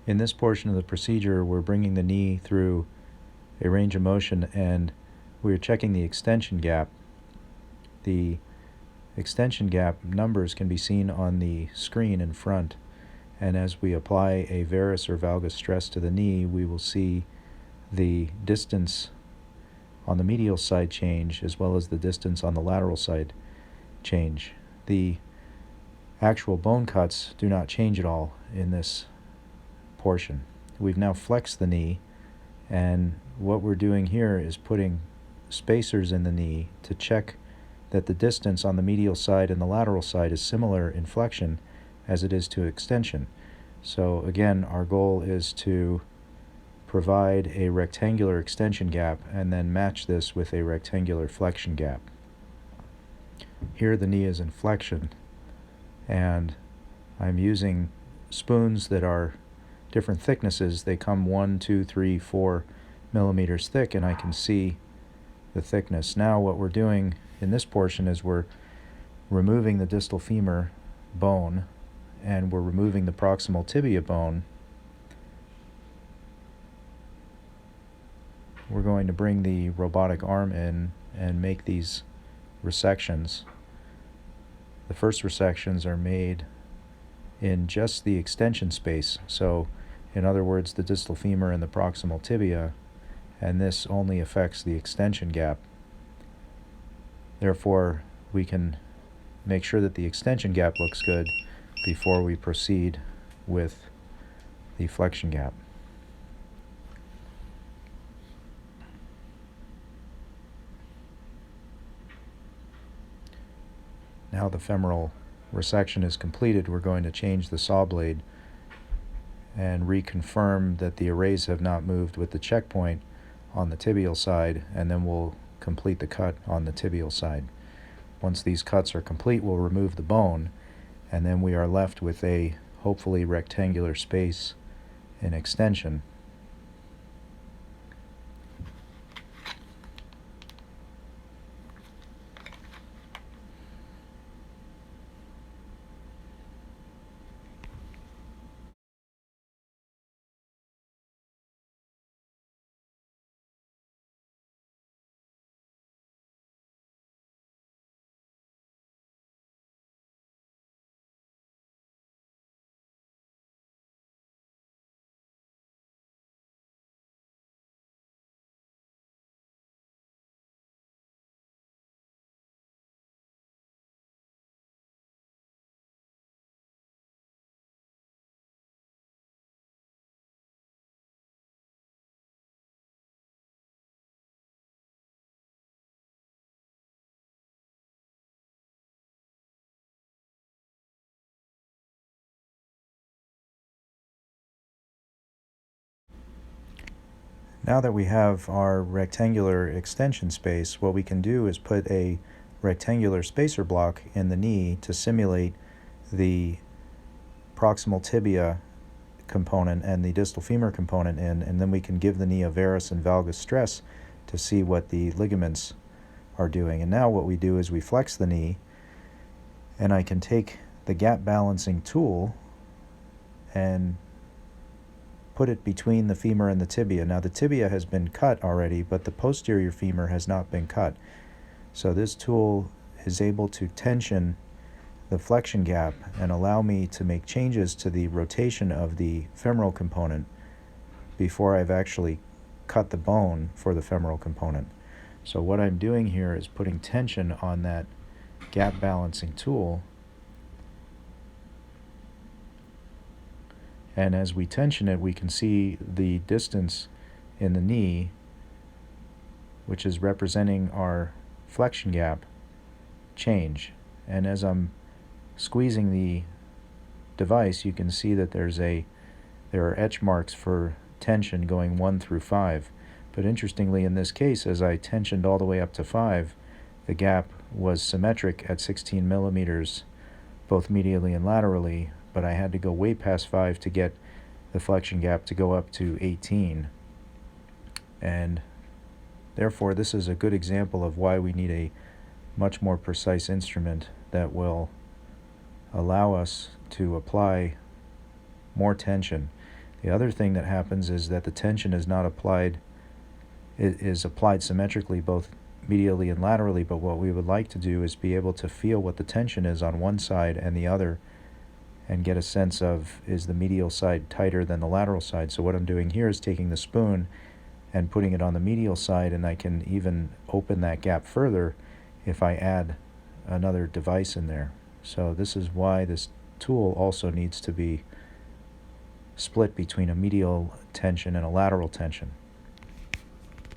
In this portion of the procedure, we're bringing the knee through a range of motion and we're checking the extension gap. The extension gap numbers can be seen on the screen in front, and as we apply a varus or valgus stress to the knee, we will see the distance on the medial side change as well as the distance on the lateral side change. The actual bone cuts do not change at all in this portion. We've now flexed the knee, and what we're doing here is putting spacers in the knee to check that the distance on the medial side and the lateral side is similar in flexion as it is to extension. So again, our goal is to provide a rectangular extension gap and then match this with a rectangular flexion gap. Here the knee is in flexion, and I'm using spoons that are different thicknesses. They come 1, 2, 3, 4 millimeters thick, and I can see the thickness. Now what we're doing in this portion is we're removing the distal femur bone and we're removing the proximal tibia bone. We're going to bring the robotic arm in and make these resections. The first resections are made in just the extension space, so in other words, the distal femur and the proximal tibia, and this only affects the extension gap. Therefore, we can make sure that the extension gap looks good before we proceed with the flexion gap. Now the femoral resection is completed, we're going to change the saw blade and reconfirm that the arrays have not moved with the checkpoint on the tibial side, and then we'll complete the cut on the tibial side. Once these cuts are complete, we'll remove the bone, and then we are left with a hopefully rectangular space in extension. Now that we have our rectangular extension space, what we can do is put a rectangular spacer block in the knee to simulate the proximal tibia component and the distal femur component in, and then we can give the knee a varus and valgus stress to see what the ligaments are doing. And now what we do is we flex the knee, and I can take the gap balancing tool and put it between the femur and the tibia. Now the tibia has been cut already, but the posterior femur has not been cut. So this tool is able to tension the flexion gap and allow me to make changes to the rotation of the femoral component before I've actually cut the bone for the femoral component. So what I'm doing here is putting tension on that gap balancing tool, and as we tension it, we can see the distance in the knee, which is representing our flexion gap, change. And as I'm squeezing the device, you can see that there are etch marks for tension going 1 through 5. But interestingly, in this case, as I tensioned all the way up to 5, the gap was symmetric at 16 millimeters, both medially and laterally, but I had to go way past 5 to get the flexion gap to go up to 18. And therefore, this is a good example of why we need a much more precise instrument that will allow us to apply more tension. The other thing that happens is that the tension is not applied, it is applied symmetrically both medially and laterally, but what we would like to do is be able to feel what the tension is on one side and the other and get a sense of, is the medial side tighter than the lateral side? So what I'm doing here is taking the spoon and putting it on the medial side, and I can even open that gap further if I add another device in there. So this is why this tool also needs to be split between a medial tension and a lateral tension.